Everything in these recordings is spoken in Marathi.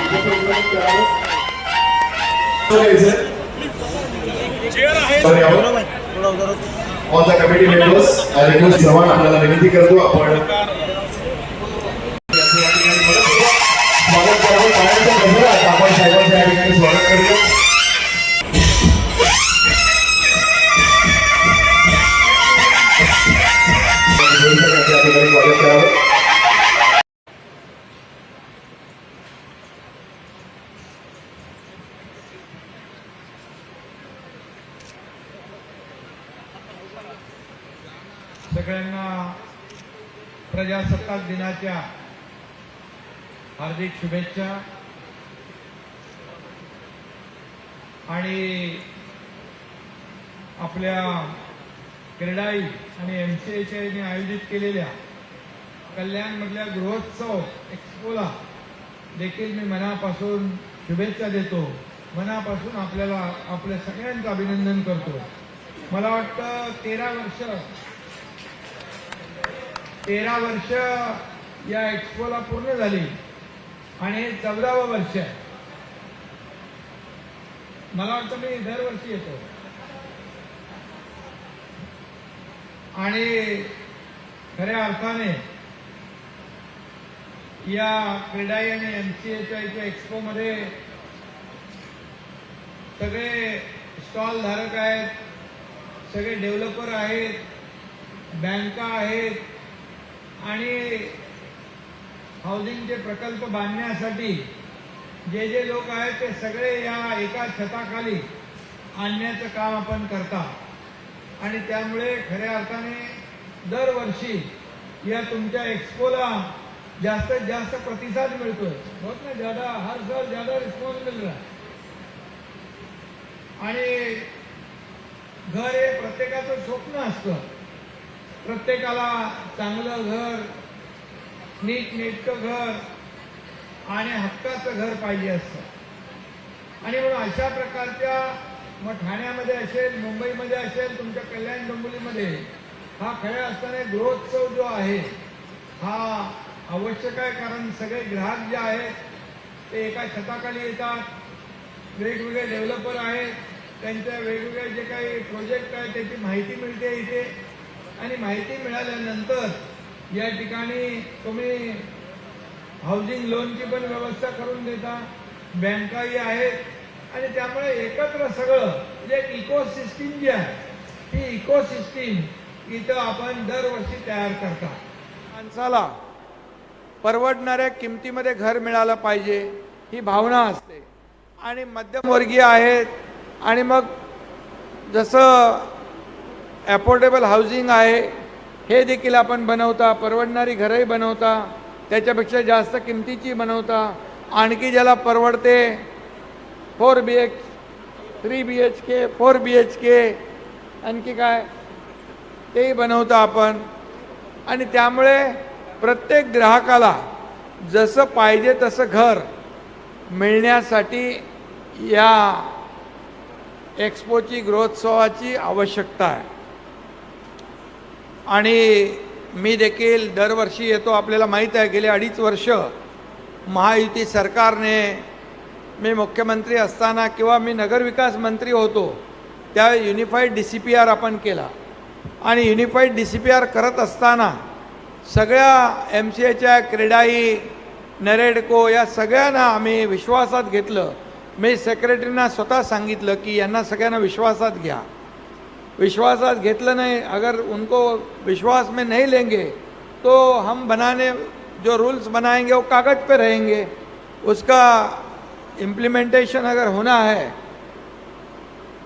All the committee members, I request सर्वांना आपल्याला विनंती करतो आपण स्वागत करावं. पाण्याच्या गजरात आपण साहेबांचं या ठिकाणी स्वागत करूया. स्वागत करावं. सगळ्यांना प्रजासत्ताक दिनाच्या हार्दिक शुभेच्छा. आणि आपल्या क्रीडाई आणि MCHने आयोजित केलेल्या कल्याणमधल्या गृहोत्सव एक्स्पोला देखील मी मनापासून शुभेच्छा देतो. मनापासून आपल्या सगळ्यांचं अभिनंदन करतो. मला वाटतं 13 वर्ष या एक्स्पोला पूर्ण झाली आणि 14वं वर्ष आहे. मला वाटतं मी दरवर्षी येतो आणि खऱ्या अर्थाने या क्रीडाई आणि MCHच्या एक्स्पोमध्ये सगळे स्टॉल धारक आहेत, सगळे डेव्हलपर आहेत, बँका आहेत आणि हाऊसिंगचे प्रकल्प बांधण्यासाठी जे लोक आहेत ते सगळे या एका छताखाली आणण्याचं काम आपण करता. आणि त्यामुळे खऱ्या अर्थाने दरवर्षी या तुमच्या एक्स्पोला जास्तीत जास्त प्रतिसाद मिळतोय. बहुत ना ज्यादा, हर साल ज्यादा रिस्पॉन्स मिल रहा है. आणि घर हे प्रत्येकाचं स्वप्न असतं. प्रत्येकाला चांगलं घर, नीटनेटकं घर आणि हक्काचं घर पाहिजे असतं. आणि म्हणून अशा प्रकारच्या मग ठाण्यामध्ये असेल, मुंबईमध्ये असेल, तुमच्या कल्याण डोंबिवलीमध्ये हा खऱ्या अर्थाने गृहोत्सव जो आहे हा आवश्यक आहे. कारण सगळे ग्राहक जे आहेत ते एका छताखाली येतात. वेगवेगळे डेव्हलपर आहेत, त्यांच्या वेगवेगळे जे काही प्रोजेक्ट आहेत त्याची माहिती मिळते इथे. आणि माहिती मिळाल्यानंतर या ठिकाणी तुम्ही हाऊसिंग लोनची पण व्यवस्था करून देता, बँकाही आहेत. आणि त्यामुळे एकत्र सगळं म्हणजे इकोसिस्टीम जी आहे ती इकोसिस्टीम इथं आपण दरवर्षी तयार करता. माणसाला परवडणाऱ्या किमतीमध्ये घर मिळालं पाहिजे ही भावना असते. आणि मध्यमवर्गीय आहेत आणि मग जसं अफोर्डेबल हाऊसिंग आहे हे देखील आपण बनवता, परवडणारी घरंही बनवता, त्याच्यापेक्षा जास्त किमतीची बनवता. आणखी ज्याला परवडते 4 BH 3 BHK 4 BHK आणखी काय तेही बनवता आपण. आणि त्यामुळे प्रत्येक ग्राहकाला जसं पाहिजे तसं घर मिळण्यासाठी या एक्स्पोची गृहोत्सवाची आवश्यकता आहे. आणि मी देखील दरवर्षी येतो. आपल्याला माहीत आहे गेले 2.5 वर्ष महायुती सरकारने, मी मुख्यमंत्री असताना किंवा मी नगरविकास मंत्री होतो त्यावेळी युनिफाईड DCPR आपण केला. आणि युनिफाईड DCPR करत असताना सगळ्या MCHच्या क्रीडाई, नरेडको या सगळ्यांना आम्ही विश्वासात घेतलं. मी सेक्रेटरींना स्वतः सांगितलं की यांना सगळ्यांना विश्वासात घ्या. विश्वासात घेतलं नहीं, अगर उनको विश्वास में नहीं लेंगे तो हम बनाने जो रूल्स बनाएंगे वो कागज़ पे रहेंगे. उसका इम्प्लीमेंटेशन अगर होना है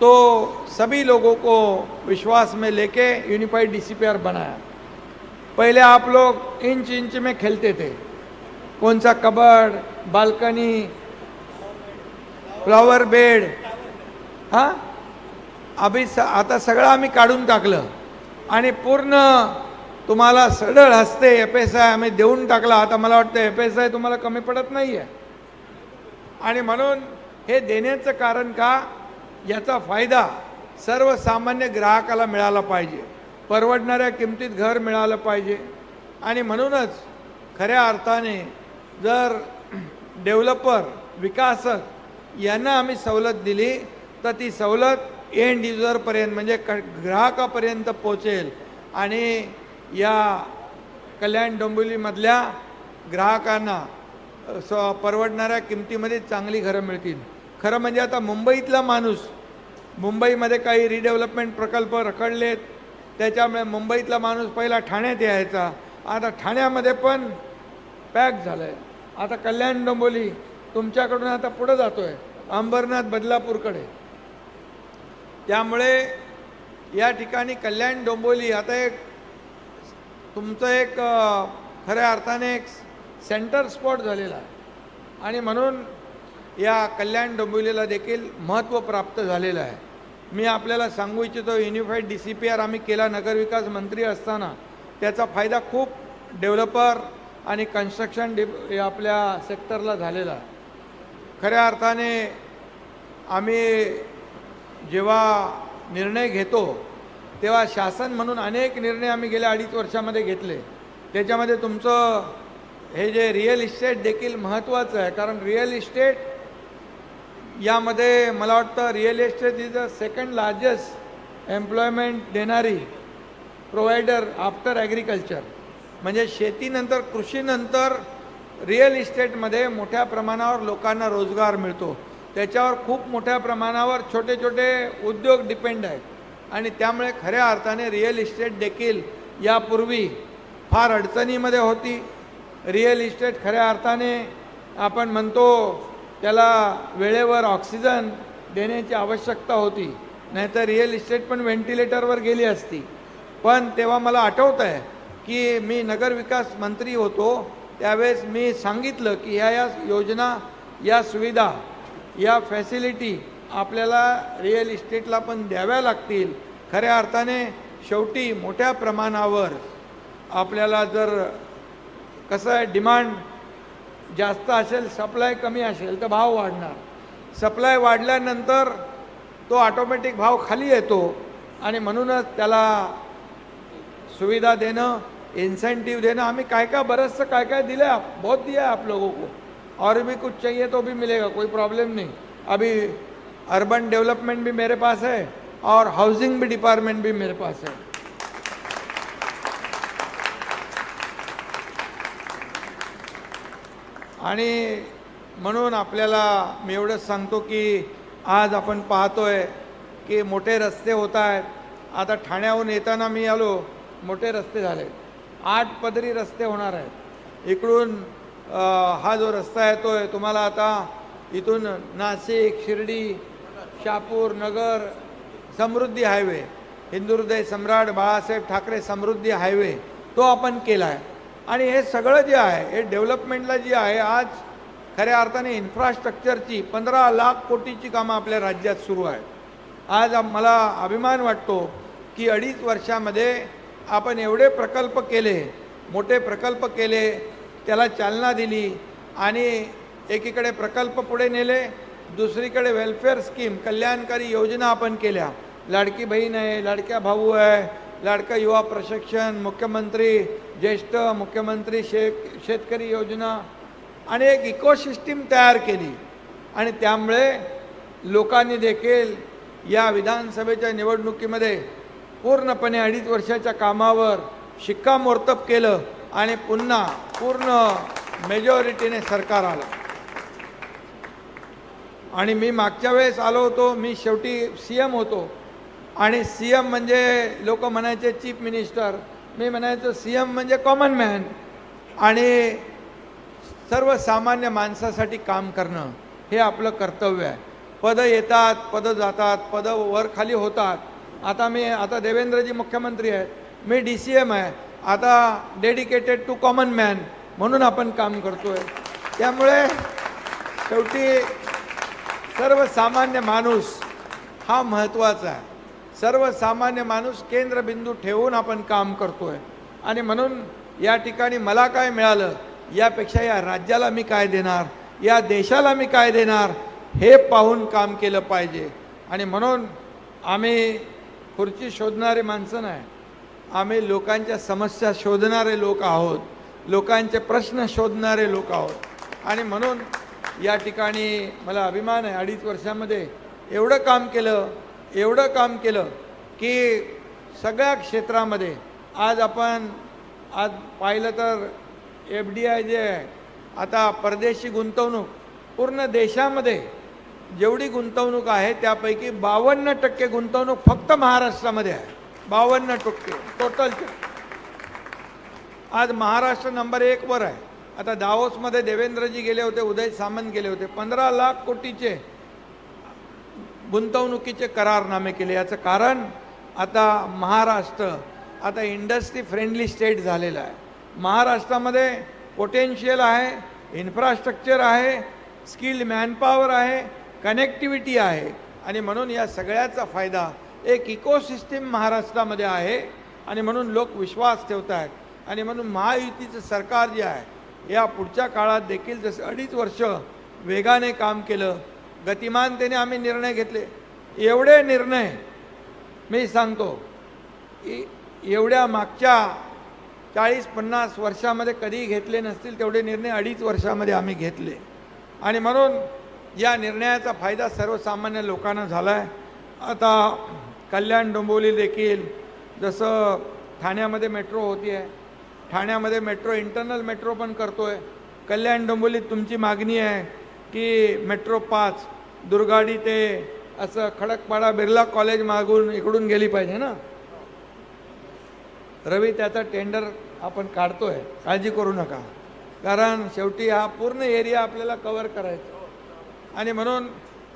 तो सभी लोगों को विश्वास में लेके यूनिफाइड DCPR बनाया. पहले आप लोग इंच में खेलते थे, कौन सा कबर्ड, बालकनी, फ्लावर बेड, हाँ अभी आता सगळं आम्ही काढून टाकलं आणि पूर्ण तुम्हाला सरळ हस्ते FSI आम्ही देऊन टाकला. आता मला वाटतं FSI तुम्हाला कमी पडत नाही आहे. आणि म्हणून हे देण्याचं कारण का, याचा फायदा सर्वसामान्य ग्राहकाला मिळाला पाहिजे, परवडणाऱ्या किमतीत घर मिळालं पाहिजे. आणि म्हणूनच खऱ्या अर्थाने जर डेव्हलपर विकासक यांना आम्ही सवलत दिली तर ती सवलत एंड युजरपर्यंत म्हणजे ग्राहकापर्यंत पोचेल आणि या कल्याण डोंबिवलीमधल्या ग्राहकांना परवडणाऱ्या किमतीमध्ये चांगली घरं मिळतील. खरं म्हणजे आता मुंबईतला माणूस, मुंबईमध्ये काही रिडेव्हलपमेंट प्रकल्प रखडलेत, त्याच्यामुळे मुंबईतला माणूस पहिला ठाण्यात यायचा, आता ठाण्यामध्ये पण पॅक झालं आहे. आता कल्याण डोंबिवली तुमच्याकडून आता पुढं जातो आहे अंबरनाथ बदलापूरकडे. त्यामुळे या ठिकाणी कल्याण डोंबिवली आता एक तुमचं एक खऱ्या अर्थाने एक सेंटर स्पॉट झालेला आहे आणि म्हणून या कल्याण डोंबिवलीला देखील महत्त्व प्राप्त झालेलं आहे. मी आपल्याला सांगू इच्छितो, युनिफाईड DCPR आम्ही केला नगरविकास मंत्री असताना, त्याचा फायदा खूप डेव्हलपर आणि कन्स्ट्रक्शन आपल्या सेक्टरला झालेला आहे. खऱ्या अर्थाने आम्ही जेव्हा निर्णय घेतो तेव्हा शासन म्हणून अनेक निर्णय आम्ही गेल्या 2.5 वर्षामध्ये घेतले. त्याच्यामध्ये तुमचं हे जे रिअल इस्टेट देखील महत्त्वाचं आहे, कारण रिअल इस्टेट यामध्ये मला वाटतं real estate is the second largest employment देणारी प्रोव्हायडर आफ्टर ॲग्रिकल्चर. म्हणजे शेतीनंतर कृषीनंतर रिअल इस्टेटमध्ये मोठ्या प्रमाणावर लोकांना रोजगार मिळतो. त्याच्यावर खूप मोठ्या प्रमाणावर छोटे छोटे उद्योग डिपेंड आहेत आणि त्यामुळे खऱ्या अर्थाने रिअल इस्टेट देखील यापूर्वी फार अडचणीमध्ये होती. रिअल इस्टेट खऱ्या अर्थाने आपण म्हणतो त्याला वेळेवर ऑक्सिजन देण्याची आवश्यकता होती, नाहीतर रिअल इस्टेट पण व्हेंटिलेटरवर गेली असती. पण तेव्हा मला आठवतं आहे की मी नगरविकास मंत्री होतो त्यावेळेस मी सांगितलं की या योजना, या सुविधा, या फॅसिलिटी आपल्याला रिअल इस्टेटला पण द्याव्या लागतील. खऱ्या अर्थाने शेवटी मोठ्या प्रमाणावर आपल्याला जर कसं आहे, डिमांड जास्त असेल, सप्लाय कमी असेल तर भाव वाढणार. सप्लाय वाढल्यानंतर तो ऑटोमॅटिक भाव खाली येतो आणि म्हणूनच त्याला सुविधा देणं, इंसेंटिव्ह देणं, आम्ही काय बरंचसं काय दिलं है, बहुत दिया है आप लोगों को, और भी कुछ चाहिए तो भी मिलेगा, कोई प्रॉब्लम नहीं. अभी अर्बन डेवलपमेंट भी मेरे पास है और हाउसिंग भी डिपार्टमेंट भी मेरे पास है. आणि म्हणून आपल्याला मी एवढंच सांगतो की आज आपण पाहतोय की मोठे रस्ते होत आहेत. आता ठाण्याहून येताना मी आलो, मोठे रस्ते झाले, 8 पदरी रस्ते होणार आहेत. इकडून हा जो रस्ता येतोय तुम्हाला आता इथून नाशिक, शिर्डी, शहापूर, नगर समृद्धी हायवे, हिंदुहृदय सम्राट बाळासाहेब ठाकरे समृद्धी हायवे तो आपण केला आहे. आणि हे सगळं जे आहे हे डेव्हलपमेंटला जी आहे, आज खऱ्या अर्थाने इन्फ्रास्ट्रक्चरची 15 लाख कोटीची कामं आपल्या राज्यात सुरू आहेत. आज मला अभिमान वाटतो की 2.5 वर्षामध्ये आपण एवढे प्रकल्प केले, मोठे प्रकल्प केले, त्याला चालना दिली आणि एकीकडे प्रकल्प पुढे नेले, दुसरीकडे वेलफेअर स्कीम, कल्याणकारी योजना आपण केल्या. लाडकी बहीण आहे, लाडक्या भाऊ आहे, लाडका युवा प्रशिक्षण, मुख्यमंत्री ज्येष्ठ मुख्यमंत्री शेतकरी योजना आणि एक इकोसिस्टीम तयार केली. आणि त्यामुळे लोकांनी देखील या विधानसभेच्या निवडणुकीमध्ये पूर्णपणे 2.5 वर्षाच्या कामावर शिक्कामोर्तब केलं आणि पुन्हा पूर्ण मेजॉरिटीने सरकार आलं. आणि मी मागच्या वेळेस आलो होतो, मी शेवटी CM होतो आणि CM म्हणजे लोक म्हणायचे चीफ मिनिस्टर, मी म्हणायचो CM म्हणजे कॉमन मॅन. आणि सर्वसामान्य माणसासाठी काम करणं हे आपलं कर्तव्य आहे. पदं येतात, पदं जातात, पदं वर खाली होतात. आता देवेंद्रजी मुख्यमंत्री आहेत, मी DCM आहे, आता डेडिकेटेड टू कॉमन मॅन म्हणून आपण काम करतो आहे. त्यामुळे शेवटी सर्वसामान्य माणूस हा महत्त्वाचा आहे. सर्वसामान्य माणूस केंद्रबिंदू ठेवून आपण काम करतो आहे. आणि म्हणून या ठिकाणी मला काय मिळालं यापेक्षा या राज्याला मी काय देणार, या देशाला मी काय देणार हे पाहून काम केलं पाहिजे. आणि म्हणून आम्ही खुर्ची शोधणारे माणसं नाही, आम्ही लोकांच्या समस्या शोधणारे लोक आहोत, लोकांचे प्रश्न शोधणारे लोक आहोत. आणि म्हणून या ठिकाणी मला अभिमान आहे, 2.5 वर्षामध्ये एवढं काम केलं की सगळ्या क्षेत्रामध्ये आज पाहिलं तर FDI जे आहे, आता परदेशी गुंतवणूक पूर्ण देशामध्ये जेवढी गुंतवणूक आहे त्यापैकी 52% गुंतवणूक फक्त महाराष्ट्रामध्ये आहे. 52% टोटलचे. आज महाराष्ट्र नंबर 1 वर आहे. आता दावोसमध्ये देवेंद्रजी गेले होते, उदय सामंत गेले होते, 15 लाख कोटीचे गुंतवणुकीचे करारनामे केले. याचं कारण आता महाराष्ट्र आता इंडस्ट्री फ्रेंडली स्टेट झालेला आहे. महाराष्ट्रामध्ये पोटेन्शियल आहे, इन्फ्रास्ट्रक्चर आहे, स्किल्ड मॅनपॉवर आहे, कनेक्टिव्हिटी आहे आणि म्हणून या सगळ्याचा फायदा एक इकोसिस्टीम महाराष्ट्रामध्ये आहे आणि म्हणून लोक विश्वास ठेवत आहेत. आणि म्हणून महायुतीचं सरकार जे आहे या पुढच्या काळात देखील जसं 2.5 वर्ष वेगाने काम केलं, गतिमानतेने आम्ही निर्णय घेतले. एवढे निर्णय मी सांगतो एवढ्या मागच्या 40-50 वर्षामध्ये कधीही घेतले नसतील तेवढे निर्णय 2.5 वर्षामध्ये आम्ही घेतले. आणि म्हणून या निर्णयाचा फायदा सर्वसामान्य लोकांना झाला आहे. आता कल्याण डोंबिवली देखील जसं ठाण्यामध्ये मेट्रो होती आहे, ठाण्यामध्ये मेट्रो इंटरनल मेट्रो पण करतो आहे. कल्याण डोंबिवलीत तुमची मागणी आहे की मेट्रो 5 दुर्गाडी ते असं खडकपाडा बिर्ला कॉलेज मागून इकडून गेली पाहिजे ना. रवी त्याचा टेंडर आपण काढतोय, काळजी करू नका, कारण शेवटी हा पूर्ण एरिया आपल्याला कव्हर करायचा. आणि म्हणून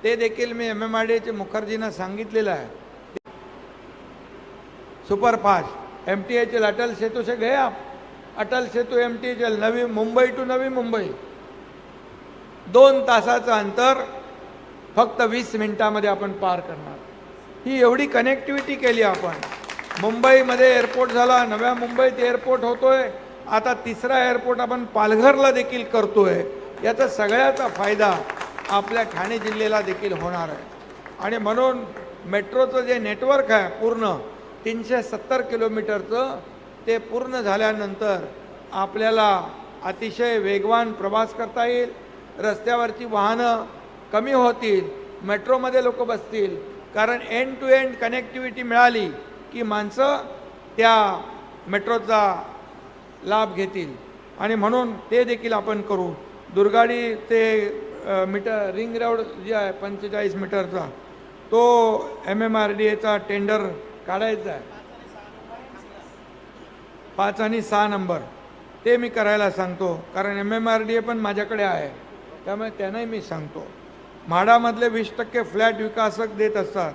ते देखील मी MMRDAचे मुखर्जींना सांगितलेलं आहे. सुपरफास्ट MTA चल, अटल सेतु से गए आप, अटल सेतु MTA चल, नवी मुंबई टू नवी मुंबई 2 तासाचं अंतर फक्त 20 मिनिटामध्ये आपण पार करणार. ही एवढी कनेक्टिव्हिटी केली आपण. मुंबईमध्ये एअरपोर्ट झाला, नव्या मुंबईत एअरपोर्ट होतोय, आता 3रा एअरपोर्ट आपण पालघरला देखील करतोय. याचा सगळ्याचा फायदा आपल्या ठाणे जिल्ह्याला देखील होणार आहे. आणि म्हणून मेट्रोचं जे नेटवर्क आहे पूर्ण 370 किलोमीटरचं, ते पूर्ण झाल्यानंतर आपल्याला अतिशय वेगवान प्रवास करता येईल. रस्त्यावरची वाहनं कमी होतील, मेट्रोमध्ये लोक बसतील, कारण एंड टू एंड कनेक्टिव्हिटी मिळाली की माणसं त्या मेट्रोचा लाभ घेतील. आणि म्हणून ते देखील आपण करू. दुर्गाडी ते रिंग रोड जे आहे 45 मीटरचा, तो MMRDAचा टेंडर काढायचा आहे. 5 आणि 6 नंबर ते मी करायला सांगतो, कारण MMRDA पण माझ्याकडे आहे, त्यामुळे त्यांनाही मी सांगतो. म्हाडामधले 20% फ्लॅट विकासक देत असतात,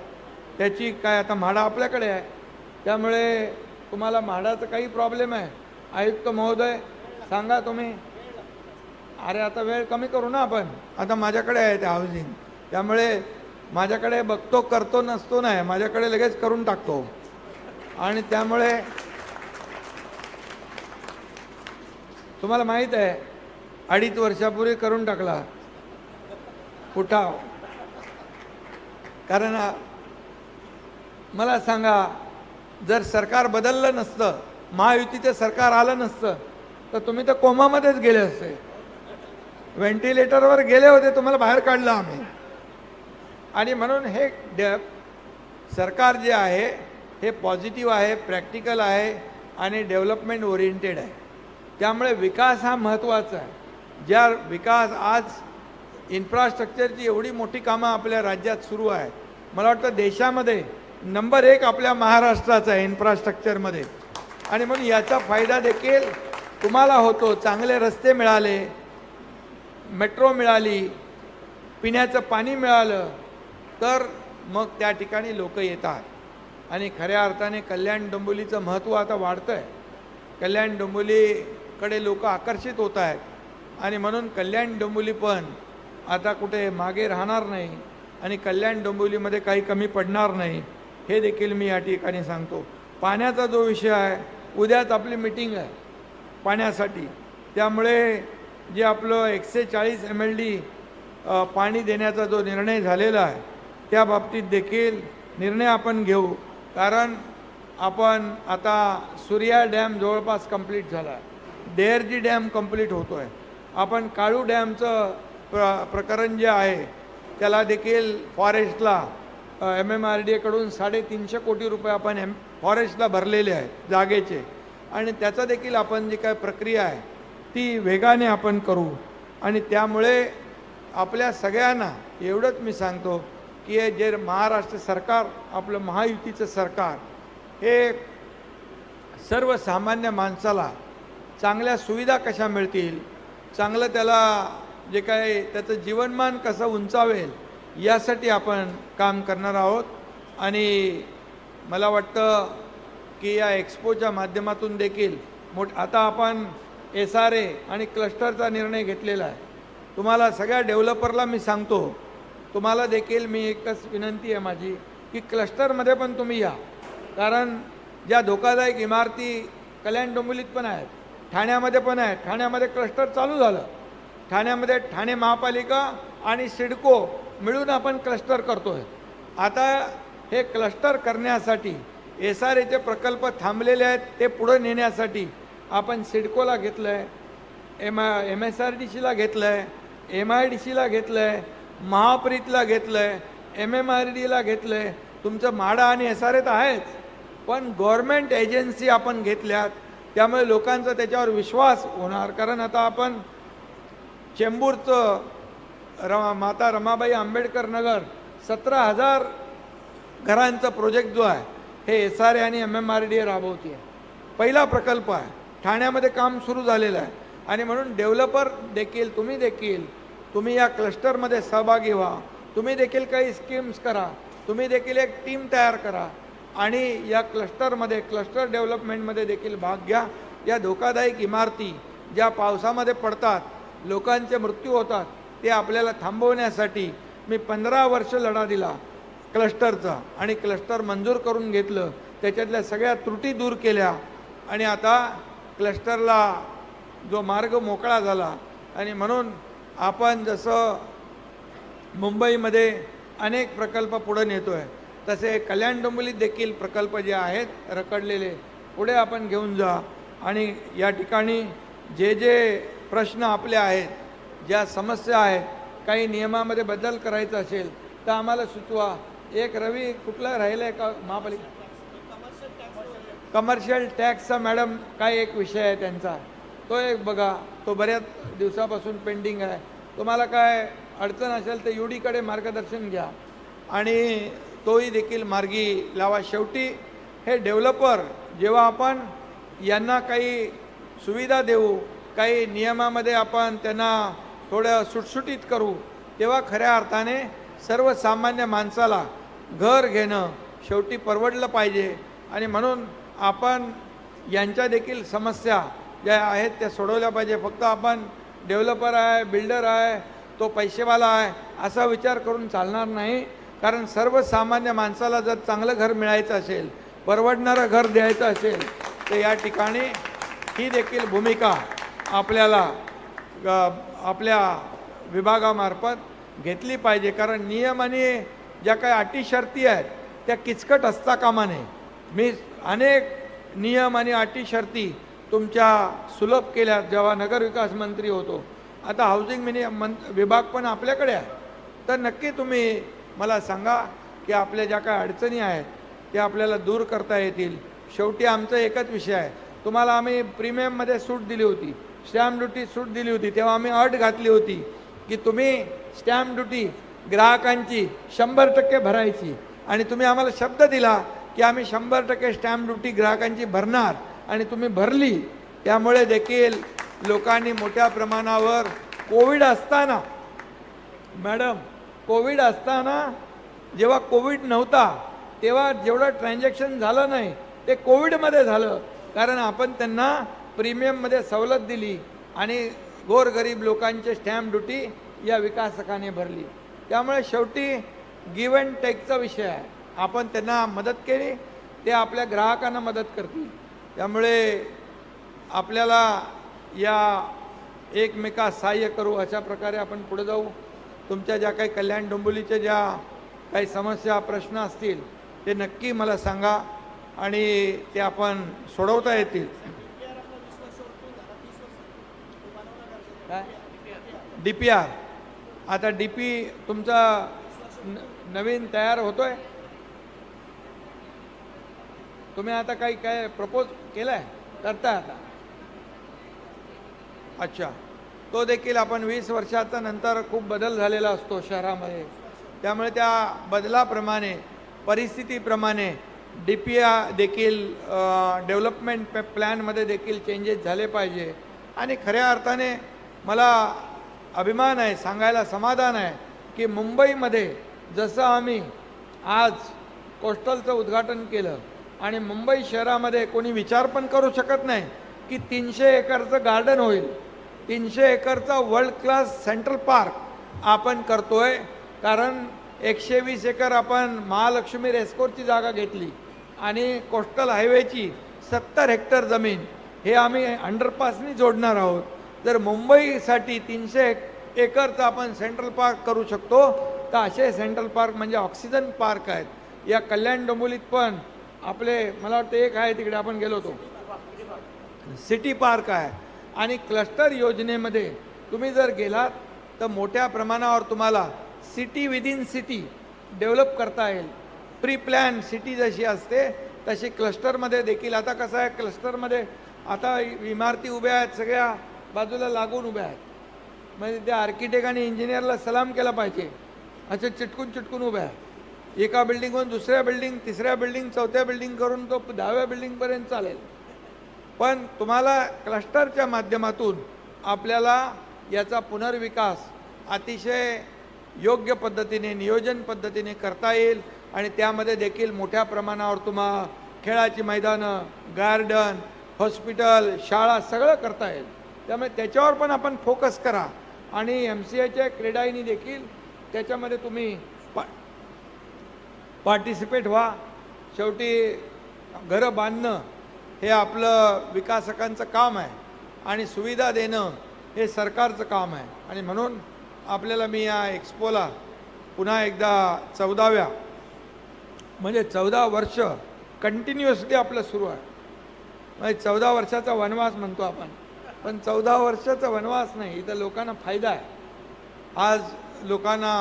त्याची काय आता म्हाडा आपल्याकडे आहे, त्यामुळे तुम्हाला म्हाडाचं काही प्रॉब्लेम आहे आयुक्त महोदय सांगा तुम्ही. अरे आता वेळ कमी करू ना आपण, आता माझ्याकडे आहे ते हाऊसिंग, त्यामुळे माझ्याकडे बघतो करतो नसतो नाही, माझ्याकडे लगेच करून टाकतो. आणि त्यामुळे तुम्हाला माहीत आहे 2.5 वर्षापूर्वी करून टाकला उठाव. कारण मला सांगा, जर सरकार बदललं नसतं, महायुतीचं सरकार आलं नसतं, तर तुम्ही तर कोमामध्येच गेले असते, व्हेंटिलेटरवर गेले होते, तुम्हाला बाहेर काढलं आम्ही. आणि म्हणून हे सरकार जे आहे हे पॉझिटिव्ह आहे, प्रॅक्टिकल आहे आणि डेव्हलपमेंट ओरिएंटेड आहे. त्यामुळे विकास हा महत्त्वाचा आहे. ज्या विकास आज इन्फ्रास्ट्रक्चरची एवढी मोठी कामं आपल्या राज्यात सुरू आहे, मला वाटतं देशामध्ये नंबर 1 आपल्या महाराष्ट्राचा आहे इन्फ्रास्ट्रक्चरमध्ये. आणि म्हणून याचा फायदा देखील तुम्हाला होतो. चांगले रस्ते मिळाले, मेट्रो मिळाली, पिण्याचं पाणी मिळालं, तर मग त्या ठिकाणी लोक येतात. आणि खऱ्या अर्थाने कल्याण डोंबिवलीचं महत्त्व आता वाढतं आहे. कल्याण डोंबिवलीकडे लोक आकर्षित होत आहेत. आणि म्हणून कल्याण डोंबिवली पण आता कुठे मागे राहणार नाही आणि कल्याण डोंबिवलीमध्ये काही कमी पडणार नाही, हे देखील मी या ठिकाणी सांगतो. पाण्याचा जो विषय आहे, उद्याच आपली मीटिंग आहे पाण्यासाठी, त्यामुळे जे आपलं 140 MLD पाणी देण्याचा जो निर्णय झालेला आहे त्या बाबतीत देखील निर्णय आपण घेऊ. कारण आपण आता सूर्या डॅम जवळपास कंप्लीट झाला आहे, देहरजी डॅम कंप्लीट होतो आहे, आपण काळू डॅमचं प्रकरण जे आहे त्याला देखील फॉरेस्टला MMRDA कडून 350 कोटी रुपये आपण फॉरेस्टला भरलेले आहेत जागेचे, आणि त्याचा देखील आपण जी काय प्रक्रिया आहे ती वेगाने आपण करू. आणि त्यामुळे आपल्या सगळ्यांना एवढंच मी सांगतो की हे जे महाराष्ट्र सरकार, आपलं महायुतीचं सरकार, हे सर्वसामान्य माणसाला चांगल्या सुविधा कशा मिळतील, चांगलं त्याला जे काय त्याचं जीवनमान कसं उंचावेल यासाठी आपण काम करणार आहोत. आणि मला वाटतं की या एक्सपोच्या माध्यमातून देखील आता आपण SRA आणि क्लस्टरचा निर्णय घेतलेला आहे. तुम्हाला सगळ्या डेव्हलपरला मी सांगतो, तुम्हाला देखील मी एकच विनंती आहे माझी की क्लस्टरमध्ये पण तुम्ही या, कारण ज्या धोकादायक इमारती कल्याण डोंबिवलीत पण आहेत, ठाण्यामध्ये पण आहेत. ठाण्यामध्ये क्लस्टर चालू झालं. ठाण्यामध्ये ठाणे महापालिका आणि सिडको मिळून आपण क्लस्टर करतो आहे. आता हे क्लस्टर करण्यासाठी SRAचे प्रकल्प थांबलेले आहेत, ते पुढे नेण्यासाठी आपण सिडकोला घेतलं आहे, MSRDCला घेतलं आहे, MIDCला घेतलं आहे, महाप्रीतला घेतलं आहे, MMRDAला घेतलं आहे. तुमचं म्हाडा आणि SRA तर आहेच, पण गव्हर्मेंट एजन्सी आपण घेतल्यात, त्यामुळे लोकांचा त्याच्यावर विश्वास होणार. कारण आता आपण चेंबूरचं माता रमाबाई आंबेडकर नगर 17,000 घरांचा प्रोजेक्ट जो आहे हे SRA आणि MMRDA राबवते. पहिला प्रकल्प आहे. ठाण्यामध्ये काम सुरू झालेलं आहे. आणि म्हणून डेव्हलपर देखील तुम्ही या क्लस्टरमध्ये सहभागी व्हा. तुम्ही देखील काही स्कीम्स करा, तुम्ही देखील एक टीम तयार करा आणि या क्लस्टर डेव्हलपमेंटमध्ये देखील भाग घ्या. या धोकादायक इमारती ज्या पावसामध्ये पडतात, लोकांचे मृत्यू होतात, ते आपल्याला थांबवण्यासाठी मी 15 वर्ष लढा दिला क्लस्टरचा, आणि क्लस्टर मंजूर करून घेतलं, त्याच्यातल्या सगळ्या त्रुटी दूर केल्या, आणि आता क्लस्टरला जो मार्ग मोकळा झाला. आणि म्हणून आपण जसं मुंबईमध्ये अनेक प्रकल्प पुढे नेतो आहे, तसे कल्याण डोंबिवलीत देखील प्रकल्प जे आहेत रखडलेले पुढे आपण घेऊन जा. आणि या ठिकाणी जे प्रश्न आपले आहेत, ज्या समस्या आहेत, काही नियमामध्ये बदल करायचा असेल तर आम्हाला सुचवा. एक रवी कुठला राहिला आहे का महापालिका? कमर्शियल टॅक्सचा मॅडम काय एक विषय आहे त्यांचा, तो एक बघा. तो बऱ्याच दिवसापासून पेंडिंग आहे. तुम्हाला काय अडचण असेल तर UDकडे मार्गदर्शन घ्या आणि तोही देखील मार्गी लावा. शेवटी हे डेव्हलपर जेव्हा आपण यांना काही सुविधा देऊ, काही नियमामध्ये आपण त्यांना थोडं सुटसुटीत करू, तेव्हा खऱ्या अर्थाने सर्वसामान्य माणसाला घर घेणं शेवटी परवडलं पाहिजे. आणि म्हणून आपण यांच्या देखील समस्या ज्या आहेत त्या सोडवल्या पाहिजे. फक्त आपण डेव्हलपर आहे, बिल्डर आहे, तो पैसेवाला आहे असा विचार करून चालणार नाही. कारण सर्वसामान्य माणसाला जर चांगलं घर मिळायचं असेल, परवडणारं घर द्यायचं असेल, तर या ठिकाणी ही देखील भूमिका आपल्याला आपल्या विभागामार्फत घेतली पाहिजे. कारण नियम आणि ज्या काही अटी शर्ती आहेत त्या किचकट असता कामा नये. मी अनेक नियम आणि अटी शर्ती तुमच्या सुलभ केल्या जेव्हा नगरविकास मंत्री होतो. आता हाऊसिंग विभाग पण आपल्याकडे आहे, तर नक्की तुम्ही मला सांगा की आपल्या ज्या काही अडचणी आहेत त्या आपल्याला दूर करता येतील. शेवटी आमचा एकच विषय आहे. तुम्हाला आम्ही प्रीमियममध्ये सूट दिली होती, स्टॅम्प ड्युटी सूट दिली होती, तेव्हा आम्ही अट घातली होती की तुम्ही स्टॅम्प ड्युटी ग्राहकांची 100% भरायची. आणि तुम्ही आम्हाला शब्द दिला की आम्ही 100% स्टॅम्प ड्युटी ग्राहकांची भरणार, आणि तुम्ही भरली. त्यामुळे देखील लोकांनी मोठ्या प्रमाणावर कोविड असताना, मॅडम कोविड असताना, जेव्हा कोविड नव्हता तेव्हा जेवढं ट्रान्झॅक्शन झालं नाही ते कोविडमध्ये झालं. कारण आपण त्यांना प्रीमियममध्ये सवलत दिली आणि गोरगरीब लोकांचे स्टॅम्प ड्युटी या विकासकाने भरली. त्यामुळे शेवटी गिव्ह अँड टेकचा विषय आहे. आपण त्यांना मदत केली, ते आपल्या ग्राहकांना मदत करतील. त्यामुळे आपल्याला या एकमेकास सहाय्य करू अशा प्रकारे आपण पुढे जाऊ. तुमच्या ज्या काही कल्याण डोंबिवलीच्या ज्या काही समस्या प्रश्न असतील ते नक्की मला सांगा आणि ते आपण सोडवता येतील. DPR आता DP तुमचा नवीन तयार होतोय, तुम्ही आता काय प्रपोज केलाय, करताय आता? अच्छा, तो देखील आपण 20 वर्षाचा नंतर खूप बदल झालेला असतो शहरामध्ये, त्यामुळे त्या बदलाप्रमाणे परिस्थितीप्रमाणे DP देखील डेव्हलपमेंट प्लॅनमध्ये देखील चेंजेस झाले पाहिजे. आणि खऱ्या अर्थाने मला अभिमान आहे, सांगायला समाधान आहे की मुंबईमध्ये जसं आम्ही आज कोस्टलचं उद्घाटन केलं आणि मुंबई शहरामध्ये कोणी विचार पण करू शकत नाही की 300 एकरचं गार्डन होईल, 300 एकरचा वर्ल्ड क्लास सेंट्रल पार्क आपण करतोय. कारण 120 एकर आपण महालक्ष्मी रेस्कोरची जागा घेतली आणि कोस्टल हायवेची 70 हेक्टर जमीन हे आम्ही अंडरपासनी जोडणार आहोत. जर मुंबईसाठी 300 एकरचा आपण सेंट्रल पार्क करू शकतो तर असे सेंट्रल पार्क म्हणजे ऑक्सिजन पार्क आहेत. या कल्याण डोंबिवलीत पण आपले मला वाटतं एक आहे, तिकडे आपण गेलो होतो, सिटी पार्क आहे. आणि क्लस्टर योजनेमध्ये तुम्ही जर गेलात तर मोठ्या प्रमाणावर तुम्हाला सिटी विदिन सिटी डेव्हलप करता येईल. प्री प्लॅन सिटी जशी असते तशी क्लस्टरमध्ये देखील. आता कसं आहे, क्लस्टरमध्ये आता इमारती उभ्या आहेत, सगळ्या बाजूला लागून उभ्या आहेत, म्हणजे त्या आर्किटेक्ट आणि इंजिनियरला सलाम केला पाहिजे, असे चिटकून उभ्या आहेत. एका बिल्डिंगवरून दुसऱ्या बिल्डिंग, तिसऱ्या बिल्डिंग, चौथ्या बिल्डिंग करून तो 10व्या बिल्डिंगपर्यंत चालेल. पण तुम्हाला क्लस्टरच्या माध्यमातून आपल्याला याचा पुनर्विकास अतिशय योग्य पद्धतीने, नियोजन पद्धतीने करता येईल. आणि त्यामध्ये देखील मोठ्या प्रमाणावर तुम्हाला खेळाची मैदानं, गार्डन, हॉस्पिटल, शाळा सगळं करता येईल. त्यामुळे त्याच्यावर पण आपण फोकस करा. आणि MCIच्या क्रीडाईनी देखील त्याच्यामध्ये तुम्ही पार्टिसिपेट व्हा. शेवटी घरं बांधणं हे आपलं विकासकांचं काम आहे आणि सुविधा देणं हे सरकारचं काम आहे. आणि म्हणून आपल्याला मी या एक्सपोला पुन्हा एकदा 14व्या म्हणजे 14 वर्ष कंटिन्युअसली आपलं सुरू आहे. म्हणजे 14 वर्षाचा वनवास म्हणतो आपण, पण 14 वर्षाचा वनवास नाही, इथं लोकांना फायदा आहे. आज लोकांना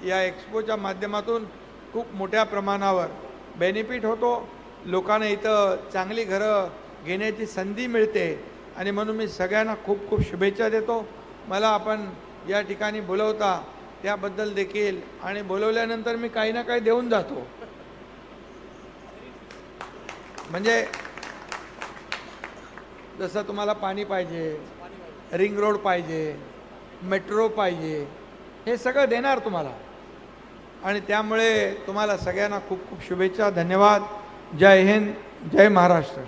या एक्सपोच्या माध्यमातून खूप मोठ्या प्रमाणावर बेनिफिट होतो. लोकांना इथं चांगली घरं घेण्याची संधी मिळते. आणि म्हणून मी सगळ्यांना खूप खूप शुभेच्छा देतो. मला आपण या ठिकाणी बोलवता त्याबद्दल देखील, आणि बोलवल्यानंतर मी काही ना काही देऊन जातो. म्हणजे जसं तुम्हाला पाणी पाहिजे, रिंग रोड पाहिजे, मेट्रो पाहिजे, हे सगळं देणार तुम्हाला. आणि त्यामुळे तुम्हाला सगळ्यांना खूप खूप शुभेच्छा. धन्यवाद. जय हिंद, जय महाराष्ट्र.